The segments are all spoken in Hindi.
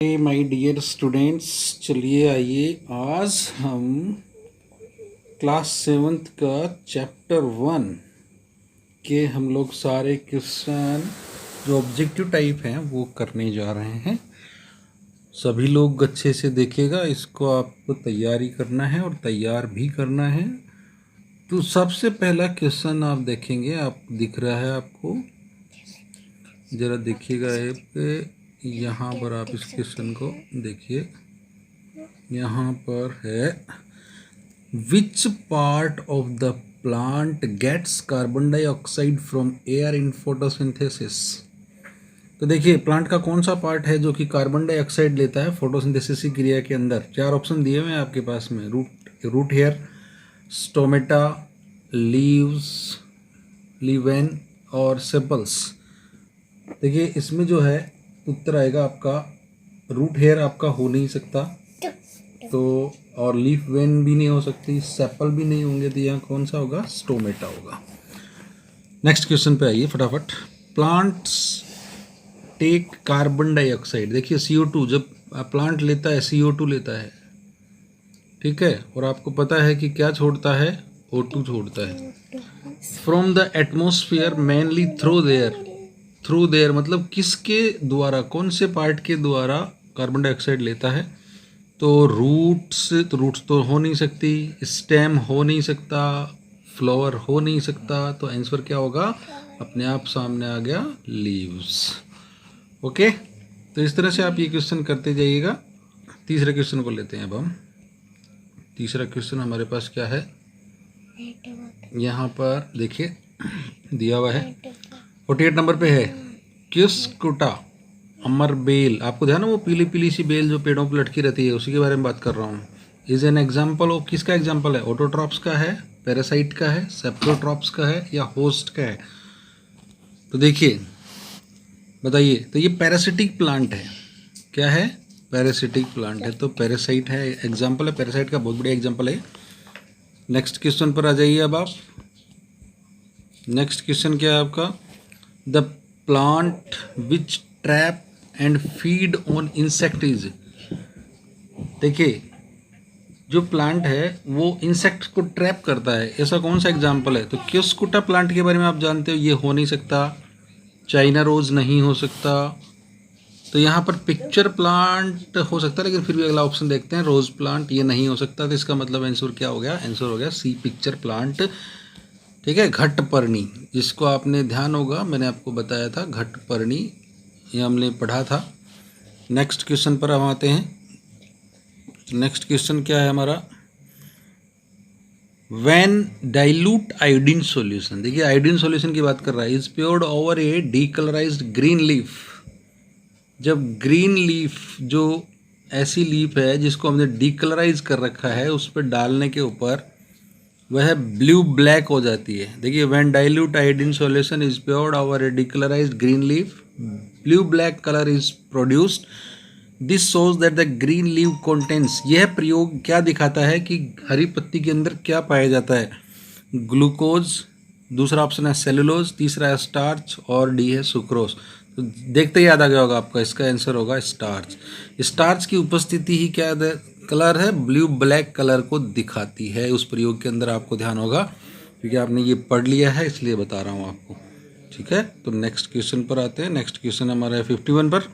माय डियर स्टूडेंट्स, चलिए आइए आज हम क्लास 7th का चैप्टर 1 के हम लोग सारे क्वेश्चन जो ऑब्जेक्टिव टाइप हैं वो करने जा रहे हैं। सभी लोग अच्छे से देखिएगा, इसको आपको तैयारी करना है और तैयार भी करना है। तो सबसे पहला क्वेश्चन आप देखेंगे, आप दिख रहा है आपको, ज़रा देखिएगा ऐप पे। यहाँ पर आप इस क्वेश्चन को देखिए, यहाँ पर है which part of the plant gets carbon dioxide from air in photosynthesis. तो देखिए प्लांट का कौन सा पार्ट है जो कि कार्बन डाइऑक्साइड लेता है फोटोसिंथेसिस की क्रिया के अंदर। चार ऑप्शन दिए हुए हैं आपके पास में, रूट हेयर, स्टोमेटा, लीव्स, लीवेन और सेपल्स। देखिए इसमें जो है उत्तर आएगा आपका रूट हेयर आपका हो नहीं सकता, तो और लीफ वेन भी नहीं हो सकती, सेपल भी नहीं होंगे, तो यहाँ कौन सा होगा, स्टोमेटा होगा। नेक्स्ट क्वेश्चन पे आइए फटाफट। प्लांट्स टेक कार्बन डाइऑक्साइड, देखिए CO2 जब प्लांट लेता है CO2 लेता है, ठीक है, और आपको पता है कि क्या छोड़ता है, O2 छोड़ता है। From the atmosphere mainly through their मतलब किसके द्वारा, कौन से पार्ट के द्वारा कार्बन डाइऑक्साइड लेता है। तो रूट्स तो हो नहीं सकती, स्टेम हो नहीं सकता, फ्लावर हो नहीं सकता, तो आंसर क्या होगा, अपने आप सामने आ गया, लीव्स। ओके, तो इस तरह से आप ये क्वेश्चन करते जाइएगा। तीसरे क्वेश्चन को लेते हैं अब हम। तीसरा क्वेश्चन हमारे पास क्या है, यहाँ पर देखिए दिया हुआ है 48 नंबर पे है, क्यूस्कुटा अमर बेल। आपको ध्यान है वो पीली पीली सी बेल जो पेड़ों पर लटकी रहती है, उसी के बारे में बात कर रहा हूँ। इज एन एग्जाम्पल ऑफ, किसका एग्जाम्पल है, ऑटोट्रॉप्स का है, पैरासाइट का है, सेप्टोट्रॉप्स का है या होस्ट का है। तो देखिए बताइए, तो ये पैरासिटिक प्लांट है, क्या है, पैरासिटिक प्लांट है, तो पैरासाइट है, एग्जाम्पल है पैरासाइट का, बहुत बढ़िया एग्जाम्पल है। नेक्स्ट क्वेश्चन पर आ जाइए अब आप। नेक्स्ट क्वेश्चन क्या है आपका, the plant which trap and feed on insect. देखिए जो प्लांट है वो इंसेक्ट को ट्रैप करता है, ऐसा कौन सा एग्जाम्पल है। तो क्यूस्कुटा प्लांट के बारे में आप जानते हो, ये हो नहीं सकता, चाइना रोज नहीं हो सकता, तो यहाँ पर पिक्चर प्लांट हो सकता है, लेकिन फिर भी अगला ऑप्शन देखते हैं, रोज प्लांट, ये नहीं हो सकता। तो इसका मतलब आंसर क्या हो गया, आंसर हो गया सी, पिक्चर प्लांट। ठीक है, घटपर्णी, जिसको आपने ध्यान होगा मैंने आपको बताया था, घटपर्णी, ये हमने पढ़ा था। नेक्स्ट क्वेश्चन पर हम आते हैं। नेक्स्ट क्वेश्चन क्या है हमारा, व्हेन डाइल्यूट आयोडीन सॉल्यूशन, देखिए आयोडीन सॉल्यूशन की बात कर रहा है, is poured over a decolourised green leaf. जब ग्रीन लीफ, जो ऐसी लीफ है जिसको हमने डीकलराइज कर रखा है, उस पर डालने के ऊपर वह ब्लू ब्लैक हो जाती है। देखिए when dilute iodine solution is poured over a decolourised green leaf, blue black colour is produced, this shows that the green leave contents. यह प्रयोग क्या दिखाता है कि हरी पत्ती के अंदर क्या पाया जाता है, ग्लूकोज, दूसरा ऑप्शन है सेलुलोज, तीसरा है स्टार्च और डी है सुक्रोज। तो देखते ही याद आ गया होगा आपका, इसका आंसर होगा स्टार्च। स्टार्च की उपस्थिति ही क्या कलर है, ब्लू ब्लैक कलर को दिखाती है उस प्रयोग के अंदर, आपको ध्यान होगा क्योंकि आपने ये पढ़ लिया है, इसलिए बता रहा हूँ आपको। ठीक है, तो नेक्स्ट क्वेश्चन पर आते हैं। नेक्स्ट क्वेश्चन हमारा है 51 पर।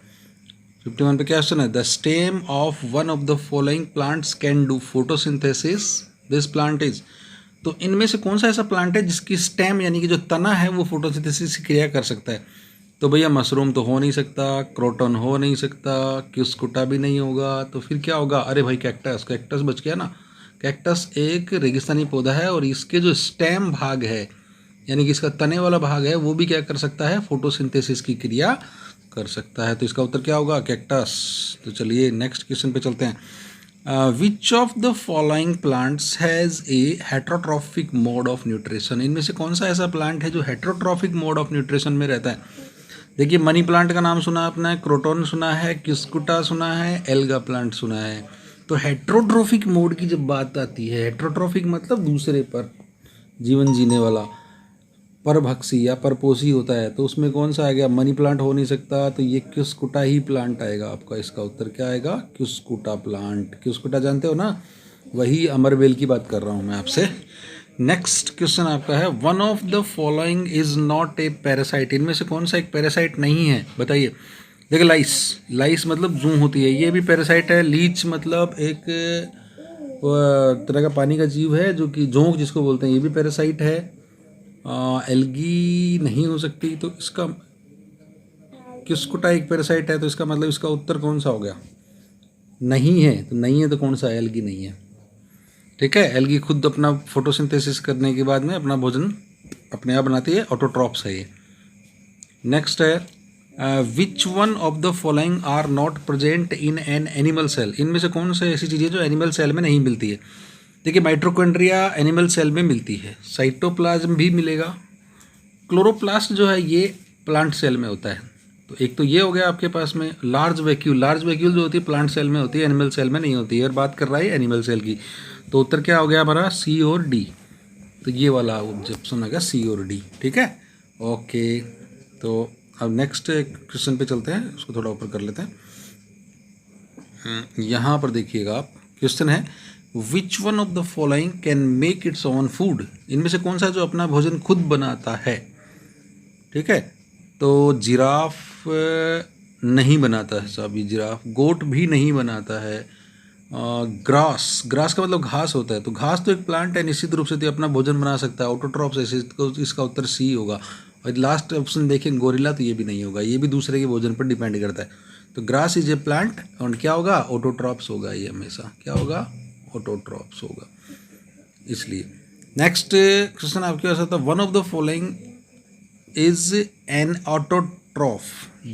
51 पे क्या क्वेश्चन है, the stem of one of the following plants can do photosynthesis, this plant is. तो इनमें से कौन सा ऐसा प्लांट है जिसकी स्टेम यानी कि जो तना है वो फोटोसिंथेसिस की क्रिया कर सकता है। तो भैया मशरूम तो हो नहीं सकता, क्रोटन हो नहीं सकता, क्यूस्कुटा भी नहीं होगा, तो फिर क्या होगा, अरे भाई कैक्टस, कैक्टस बच गया ना। कैक्टस एक रेगिस्तानी पौधा है और इसके जो स्टेम भाग है यानी कि इसका तने वाला भाग है वो भी क्या कर सकता है, फोटोसिंथेसिस की क्रिया कर सकता है। तो इसका उत्तर क्या होगा, कैक्टस। तो चलिए नेक्स्ट क्वेश्चन पे चलते हैं। विच of the following plants has a heterotrophic mode of nutrition. इनमें से कौन सा ऐसा प्लांट है जो हेट्रोट्रॉफिक मोड ऑफ न्यूट्रिशन में रहता है। देखिए मनी प्लांट का नाम सुना आपने, क्रोटोन सुना है, क्यूस्कुटा सुना है, एल्गा प्लांट सुना है। तो हेट्रोट्रॉफिक मोड की जब बात आती है, हेट्रोट्रॉफिक मतलब दूसरे पर जीवन जीने वाला, परभक्षी या परपोषी होता है, तो उसमें कौन सा आ गया? मनी प्लांट हो नहीं सकता, तो ये क्यूस्कुटा ही प्लांट आएगा आपका। इसका उत्तर क्या आएगा? क्यूस्कुटा प्लांट। क्यूस्कुटा जानते हो ना, वही अमरवेल की बात कर रहा हूँ मैं आपसे। नेक्स्ट क्वेश्चन आपका है, one of the following is not a parasite. इनमें से कौन सा एक पैरासाइट नहीं है, बताइए। देखिए, लाइस, लाइस मतलब जूं होती है, ये भी पैरासाइट है। लीच मतलब एक तरह का पानी का जीव है, जो कि जोंक जिसको बोलते हैं, ये भी पैरासाइट है। एल्गी नहीं हो सकती, तो इसका क्यूस्कुटा एक पैरासाइट है, तो इसका मतलब इसका उत्तर कौन सा हो गया? नहीं है। तो नहीं है तो कौन सा है? एल्गी नहीं है। ठीक है, एल्गी खुद अपना फोटोसिंथेसिस करने के बाद में अपना भोजन अपने आप बनाती है, ऑटोट्रॉप्स है ये। नेक्स्ट है, which one of the following are not present in an animal cell. इनमें से कौन सी ऐसी चीज़ें जो एनिमल सेल में नहीं मिलती है? देखिए, माइट्रोकॉन्ड्रिया एनिमल सेल में मिलती है, साइटोप्लाज्म भी मिलेगा, क्लोरोप्लास्ट जो है ये प्लांट सेल में होता है। तो एक तो ये हो गया आपके पास में। लार्ज वैक्यूल, लार्ज वैक्यूल जो होती है प्लांट सेल में होती है, एनिमल सेल में नहीं होती है, और बात कर रहा है एनिमल सेल की। तो उत्तर क्या हो गया हमारा? सी और डी। तो ये वाला ऑप्शन आ गया सी और डी। ठीक है, ओके। तो अब नेक्स्ट क्वेश्चन पे चलते हैं, उसको थोड़ा ऊपर कर लेते हैं। यहाँ पर देखिएगा आप, क्वेश्चन है, which one of the following can make its own food. इनमें से कौन सा जो अपना भोजन खुद बनाता है? ठीक है, तो जिराफ नहीं बनाता है साहब, ये जिराफ। गोट भी नहीं बनाता है। ग्रास, ग्रास का मतलब घास होता है, तो घास तो एक प्लांट है, निश्चित रूप से तो अपना भोजन बना सकता है, ऑटोट्रॉप्स है, तो इसका उत्तर सी होगा। और लास्ट ऑप्शन देखें गोरिल्ला, तो ये भी नहीं होगा, ये भी दूसरे के भोजन पर डिपेंड करता है। तो ग्रास इज ए प्लांट, और क्या होगा? ऑटोट्रॉप्स होगा ये हमेशा। क्या होगा? ऑटोट्रॉप्स होगा, इसलिए। नेक्स्ट क्वेश्चन आपके पास आता है, one of the following is an autotroph,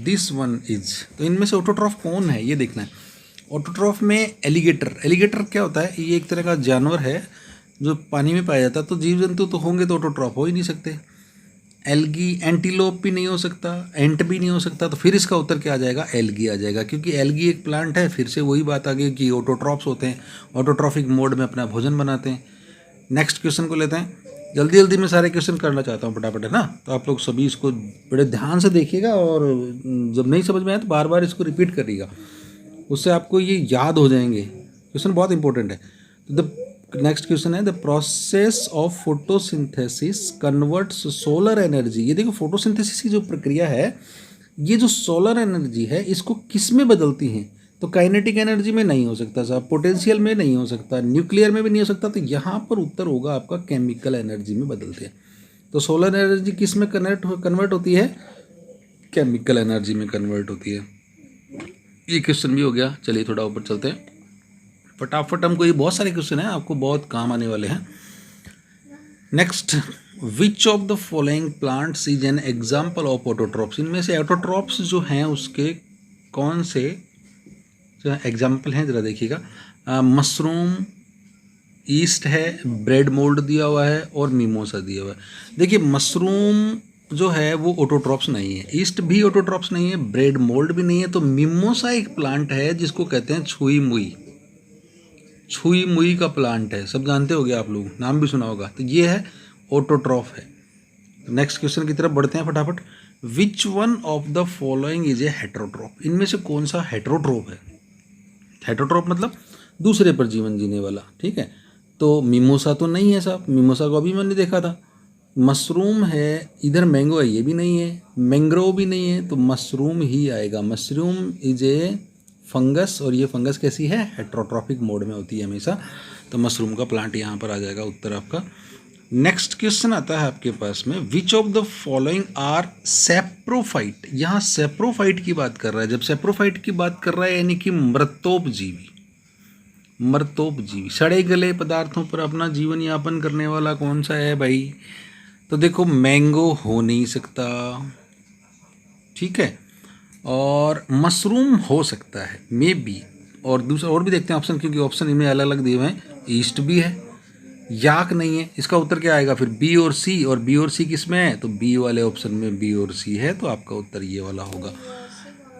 this one is. तो इनमें से ऑटोट्रॉफ कौन है ये देखना है। ऑटोट्रॉफ में एलिगेटर, एलिगेटर क्या होता है? ये एक तरह का जानवर है जो पानी में पाया जाता है, तो जीव जंतु तो होंगे तो ऑटोट्रॉफ हो ही नहीं सकते। एल्गी, एंटीलोप भी नहीं हो सकता, एंट भी नहीं हो सकता, तो फिर इसका उत्तर क्या आ जाएगा? एल्गी आ जाएगा, क्योंकि एल्गी एक प्लांट है। फिर से वही बात आ गई कि ऑटोट्रॉप्स होते हैं, ऑटोट्रॉफिक मोड में अपना भोजन बनाते हैं। नेक्स्ट क्वेश्चन को लेते हैं, जल्दी जल्दी मैं सारे क्वेश्चन करना चाहता हूँ फटाफट, है ना। तो आप लोग सभी इसको बड़े ध्यान से देखिएगा, और जब नहीं समझ में आए तो बार बार इसको रिपीट करिएगा, उससे आपको ये याद हो जाएंगे। क्वेश्चन बहुत इंपॉर्टेंट है। तो द नेक्स्ट क्वेश्चन है, the process of photosynthesis converts solar energy. ये देखो, फोटोसिंथेसिस की जो प्रक्रिया है, ये जो सोलर एनर्जी है, इसको किस में बदलती हैं? तो काइनेटिक एनर्जी में नहीं हो सकता साहब, पोटेंशियल में नहीं हो सकता, न्यूक्लियर में भी नहीं हो सकता, तो यहाँ पर उत्तर होगा आपका केमिकल एनर्जी में बदलते हैं। तो सोलर एनर्जी किस में कन्वर्ट होती है? केमिकल एनर्जी में कन्वर्ट होती है। ये क्वेश्चन भी हो गया। चलिए थोड़ा ऊपर चलते हैं फटाफट, हमको ये बहुत सारे क्वेश्चन हैं, आपको बहुत काम आने वाले हैं। Next, which of the following plants is an example of autotrophs. इनमें से ऑटोट्रॉप्स जो हैं उसके कौन से जो एग्जाम्पल हैं, ज़रा देखिएगा। मशरूम, ईस्ट है, ब्रेड मोल्ड दिया हुआ है, और मिमोसा दिया हुआ है। देखिए, मशरूम जो है वो ऑटोट्रॉप्स नहीं है, ईस्ट भी ऑटोट्रॉप्स नहीं है, ब्रेड मोल्ड भी नहीं है। तो मिमोसा एक प्लांट है जिसको कहते हैं छुई मुई, छुई मुई का प्लांट है, सब जानते होगे आप लोग, नाम भी सुना होगा। तो ये है, ऑटोट्रॉफ है। नेक्स्ट क्वेश्चन की तरफ बढ़ते हैं फटाफट। विच one of the following is a heterotroph. इनमें से कौन सा हेटेरोट्रॉफ है? हेटेरोट्रॉफ मतलब दूसरे पर जीवन जीने वाला। ठीक है, तो मिमोसा तो नहीं है साहब, मिमोसा को अभी मैंने देखा था। मशरूम है, इधर मैंगो है, ये भी नहीं है, मैंग्रोव भी नहीं है, तो मशरूम ही आएगा। मशरूम इज ए फंगस, और ये फंगस कैसी है? हेटेरोट्रॉफिक मोड में होती है हमेशा, तो मशरूम का प्लांट यहाँ पर आ जाएगा उत्तर आपका। नेक्स्ट क्वेश्चन आता है आपके पास में, which of the following are saprophyte. यहाँ सेप्रोफाइट की बात कर रहा है। जब सेप्रोफाइट की बात कर रहा है यानी कि मृतोपजीवी, मृतोपजीवी सड़े गले पदार्थों पर अपना जीवन यापन करने वाला कौन सा है भाई? तो देखो, मैंगो हो नहीं सकता, ठीक है, और मशरूम हो सकता है मे बी, और दूसरा और भी देखते हैं ऑप्शन, क्योंकि ऑप्शन इनमें अलग अलग दिए हुए हैं। ईस्ट भी है, याक नहीं है। इसका उत्तर क्या आएगा फिर? बी और सी, और बी और सी किस में है? तो बी वाले ऑप्शन में बी और सी है, तो आपका उत्तर ये वाला होगा।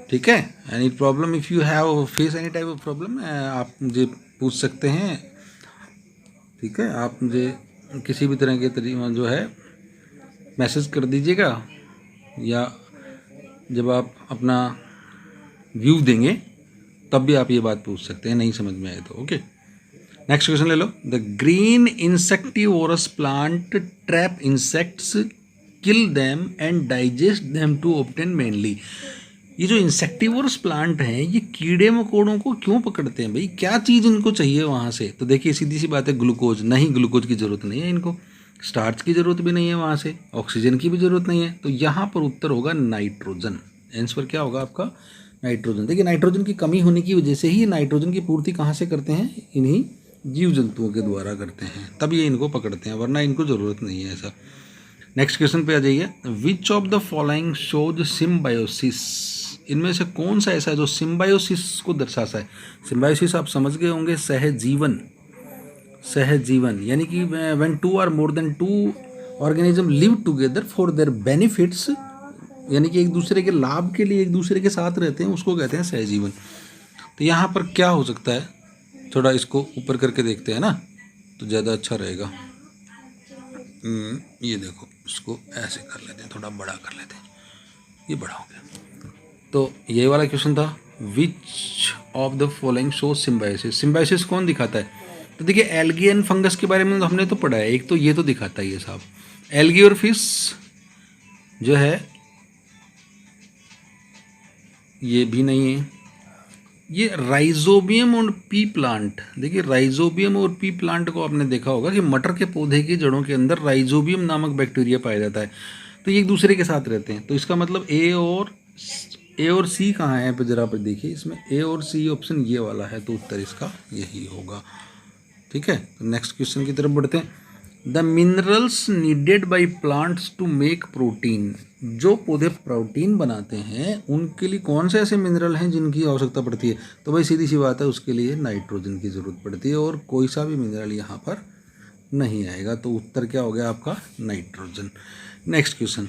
ठीक है, any problem, if you have face any type of problem, आप मुझे पूछ सकते हैं। ठीक है, आप मुझे किसी भी तरह के तरीके जो है मैसेज कर दीजिएगा, या जब आप अपना व्यू देंगे तब भी आप ये बात पूछ सकते हैं, नहीं समझ में आए तो। ओके, नेक्स्ट क्वेश्चन ले लो। The green insectivorous plant trap insects, kill them and digest them to obtain mainly. ये जो इंसेक्टिवोरस प्लांट हैं ये कीड़े मकोड़ों को क्यों पकड़ते हैं भाई? क्या चीज़ इनको चाहिए वहाँ से? तो देखिए सीधी सी बात है, ग्लूकोज। नहीं, ग्लूकोज की ज़रूरत नहीं है इनको, स्टार्च की ज़रूरत भी नहीं है वहाँ से, ऑक्सीजन की भी ज़रूरत नहीं है। तो यहाँ पर उत्तर होगा नाइट्रोजन। आंसर क्या होगा आपका? नाइट्रोजन। देखिए नाइट्रोजन की कमी होने की वजह से ही नाइट्रोजन की पूर्ति कहाँ से करते हैं? इन्हीं जीव जंतुओं के द्वारा करते हैं, तब ये इनको पकड़ते हैं, वरना इनको ज़रूरत नहीं है ऐसा। नेक्स्ट क्वेश्चन पे आ जाइए। विच of the following shows symbiosis? इनमें से कौन सा ऐसा है जो सिम्बायोसिस को दर्शाता है? सिम्बायोसिस आप समझ गए होंगे, सहजीवन। सहजीवन यानी कि when two or more than two organism live together for their benefits, यानी कि एक दूसरे के लाभ के लिए एक दूसरे के साथ रहते हैं, उसको कहते हैं सहजीवन। तो यहाँ पर क्या हो सकता है? थोड़ा इसको ऊपर करके देखते हैं ना, तो ज़्यादा अच्छा रहेगा। ये देखो, इसको ऐसे कर लेते हैं, थोड़ा बड़ा कर लेते हैं, ये बड़ा हो गया। तो ये वाला क्वेश्चन था, विच of the following show symbiosis? Symbiosis कौन दिखाता है? तो देखिए एल्गी एंड फंगस के बारे में तो हमने तो पढ़ा है, एक तो ये तो दिखाता ही है साहब। एल्गी और फिश जो है ये भी नहीं है। ये राइजोबियम और पी प्लांट, देखिए राइजोबियम और पी प्लांट को आपने देखा होगा कि मटर के पौधे की जड़ों के अंदर राइजोबियम नामक बैक्टीरिया पाया जाता है, तो ये एक दूसरे के साथ रहते हैं। तो इसका मतलब ए और सी कहाँ है? पर जरा पर देखिए, इसमें ए और सी ऑप्शन ये वाला है, तो उत्तर इसका यही होगा। ठीक है, तो नेक्स्ट क्वेश्चन की तरफ बढ़ते हैं। The minerals needed by plants to make protein, जो पौधे प्रोटीन बनाते हैं उनके लिए कौन से ऐसे मिनरल हैं जिनकी आवश्यकता पड़ती है? तो भाई सीधी सी बात है, उसके लिए नाइट्रोजन की ज़रूरत पड़ती है, और कोई सा भी मिनरल यहाँ पर नहीं आएगा। तो उत्तर क्या हो गया आपका? Nitrogen. Next question.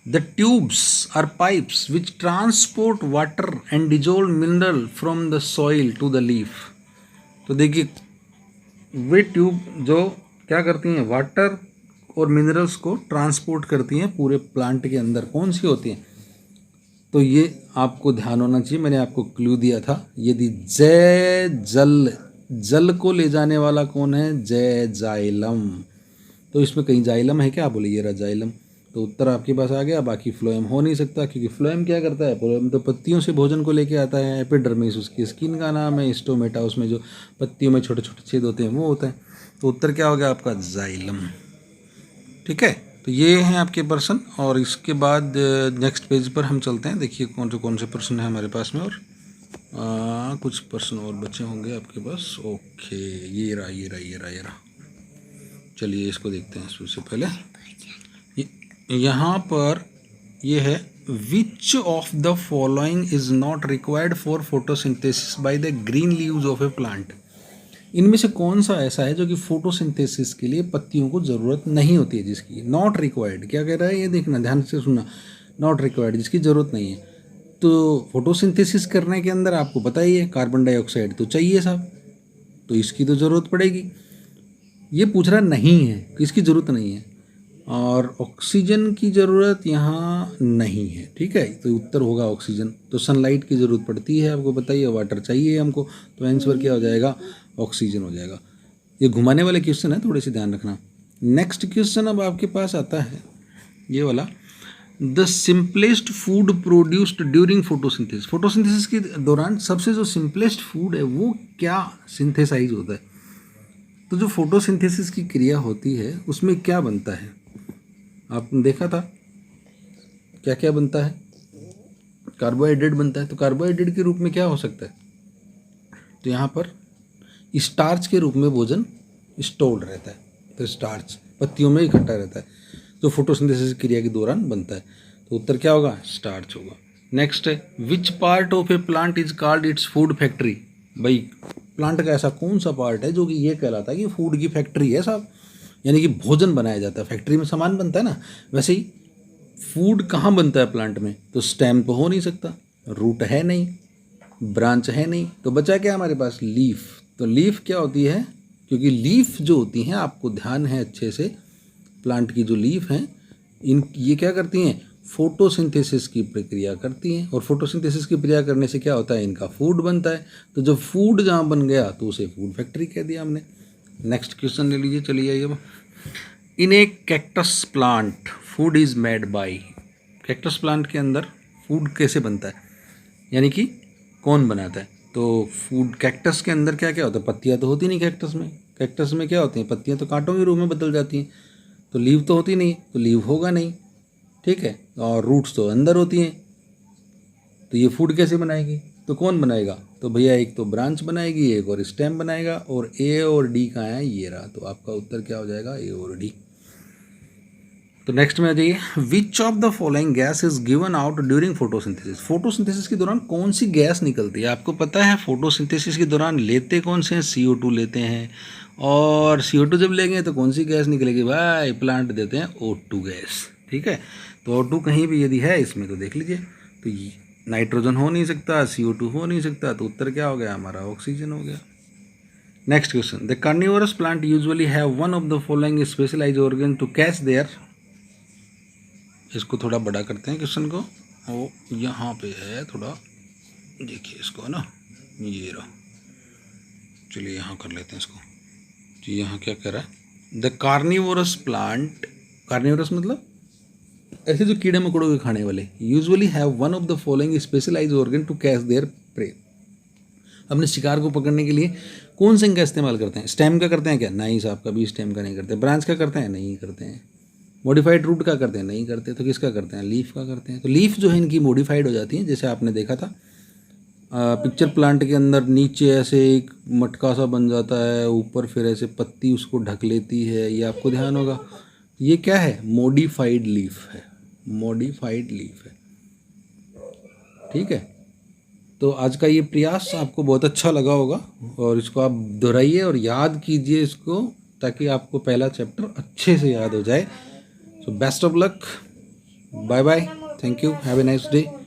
The tubes or pipes which transport water and dissolve mineral from the soil to the leaf. तो देखिए वे ट्यूब जो क्या करती हैं? वाटर और मिनरल्स को ट्रांसपोर्ट करती हैं पूरे प्लांट के अंदर, कौन सी होती हैं? तो ये आपको ध्यान होना चाहिए, मैंने आपको क्लू दिया था। यदि जल, जल को ले जाने वाला कौन है? जाइलम। तो इसमें कहीं जाइलम है क्या? बोले ये रहा जाइलम। तो उत्तर आपके पास आ गया। बाकी फ्लोएम हो नहीं सकता, क्योंकि फ्लोएम क्या करता है? फ्लोएम तो पत्तियों से भोजन को लेके आता है। एपिडर्मिस उसकी स्किन का नाम है, स्टोमेटा उसमें जो पत्तियों में छोटे छोटे छेद होते हैं वो होता है। तो उत्तर क्या हो गया आपका? जाइलम। ठीक है, तो ये हैं आपके प्रश्न, और इसके बाद नेक्स्ट पेज पर हम चलते हैं। देखिए कौन से प्रश्न हैं हमारे पास में, और कुछ प्रश्न और बचे होंगे आपके पास। ओके, ये रहा। चलिए इसको देखते हैं। सबसे पहले यहाँ पर ये है, विच of the following is not required for photosynthesis by the green leaves of A plant. इनमें से कौन सा ऐसा है जो कि फोटोसिंथेसिस के लिए पत्तियों को ज़रूरत नहीं होती है, जिसकी नॉट रिक्वायर्ड? क्या कह रहा है ये देखना, ध्यान से सुनना। नॉट रिक्वायर्ड, जिसकी ज़रूरत नहीं है। तो फोटोसिंथेसिस करने के अंदर आपको पता ही है कार्बन डाइऑक्साइड तो चाहिए साहब, तो इसकी तो ज़रूरत पड़ेगी। ये पूछ रहा नहीं है कि इसकी ज़रूरत नहीं है, और ऑक्सीजन की ज़रूरत यहाँ नहीं है। ठीक है, तो उत्तर होगा ऑक्सीजन। तो सनलाइट की ज़रूरत पड़ती है, आपको बताइए, वाटर चाहिए हमको, तो आंसर क्या हो जाएगा? ऑक्सीजन हो जाएगा। ये घुमाने वाले क्वेश्चन है, थोड़े से ध्यान रखना। नेक्स्ट क्वेश्चन अब आपके पास आता है ये वाला, the simplest food produced during photosynthesis. Photosynthesis के दौरान सबसे जो सिंपलेस्ट फूड है वो क्या सिंथेसाइज होता है? तो जो फोटोसिंथेसिस की क्रिया होती है उसमें क्या बनता है? आपने देखा था क्या क्या बनता है? कार्बोहाइड्रेट बनता है। तो कार्बोहाइड्रेट के रूप में क्या हो सकता है? तो यहाँ पर स्टार्च के रूप में भोजन स्टोर्ड रहता है। तो स्टार्च पत्तियों में इकट्ठा रहता है, जो फोटोसिंथेसिस क्रिया के दौरान बनता है। तो उत्तर क्या होगा? स्टार्च होगा। नेक्स्ट है, which part of A plant is called its food factory. भाई प्लांट का ऐसा कौन सा पार्ट है जो कि ये कहलाता है कि फूड की फैक्ट्री है साहब, यानी कि भोजन बनाया जाता है। फैक्ट्री में सामान बनता है ना, वैसे ही फूड कहाँ बनता है प्लांट में? तो स्टेम तो हो नहीं सकता, रूट है नहीं, ब्रांच है नहीं, तो बचा क्या हमारे पास? लीफ। तो लीफ क्या होती है? क्योंकि लीफ जो होती हैं, आपको ध्यान है अच्छे से, प्लांट की जो लीफ हैं ये क्या करती हैं, फोटोसिंथेसिस की प्रक्रिया करती हैं, और फोटोसिंथेसिस की प्रक्रिया करने से क्या होता है, इनका फूड बनता है। तो जब फूड जहाँ बन गया तो उसे फूड फैक्ट्री कह दिया हमने। नेक्स्ट क्वेश्चन ले लीजिए, चलिए आइए। In a cactus plant food is made by, cactus plant के अंदर फूड कैसे बनता है, यानी कि कौन बनाता है। तो फूड कैक्टस के अंदर क्या क्या होता है, पत्तियाँ तो होती नहीं कैक्टस में। कैक्टस में क्या होती हैं, पत्तियाँ तो कांटों के रूप में बदल जाती हैं, तो लीव तो होती नहीं, तो लीव होगा नहीं, ठीक है। और रूट्स तो अंदर होती हैं, तो ये फूड कैसे बनाएगी, तो कौन बनाएगा, तो भैया एक तो ब्रांच बनाएगी, एक और स्टेम बनाएगा, और ए और डी कहाँ है, ये रहा। तो आपका उत्तर क्या हो जाएगा, ए और डी। तो नेक्स्ट में आ जाइए, विच of the following gas is given out during photosynthesis. Photosynthesis के दौरान कौन सी गैस निकलती है। आपको पता है फोटोसिंथेसिस के दौरान लेते कौन से हैं, CO2 लेते हैं, और CO2 जब लेंगे तो कौन सी गैस निकलेगी भाई, प्लांट देते हैं O2 गैस, ठीक है। तो O2 कहीं भी यदि है इसमें तो देख लीजिए, तो नाइट्रोजन हो नहीं सकता, CO2 हो नहीं सकता, तो उत्तर क्या हो गया हमारा, ऑक्सीजन हो गया। Next question, the carnivorous plant usually have one of the following specialised organ to catch their. इसको थोड़ा बड़ा करते हैं क्वेश्चन को, वो यहाँ पे है थोड़ा, देखिए इसको है ना, ये रहा। चलिए यहाँ कर लेते हैं इसको। तो यहाँ क्या कह रहा है, द कार्निवोरस प्लांट, कार्निवोरस मतलब ऐसे जो कीड़े मकोड़ों के खाने वाले, usually have one of the following specialised organ to catch their prey. अपने शिकार को पकड़ने के लिए कौन से का इस्तेमाल करते हैं, स्टेम का करते हैं क्या, नहीं साहब कभी स्टेम का नहीं करते। ब्रांच का करते हैं, नहीं करते हैं। मॉडिफाइड रूट का करते हैं, नहीं करते। तो किसका करते हैं, लीफ का करते हैं। तो लीफ जो है इनकी मॉडिफाइड हो जाती है, जैसे आपने देखा था पिक्चर प्लांट के अंदर, नीचे ऐसे एक मटका सा बन जाता है, ऊपर फिर ऐसे पत्ती उसको ढक लेती है, ये आपको ध्यान होगा। ये क्या है, मॉडिफाइड लीफ है, मॉडिफाइड लीफ है, ठीक है। तो आज का ये प्रयास आपको बहुत अच्छा लगा होगा, और इसको आप दोहराइए और याद कीजिए इसको, ताकि आपको पहला चैप्टर अच्छे से याद हो जाए। So best of luck. Bye bye. Thank you. Have a nice day.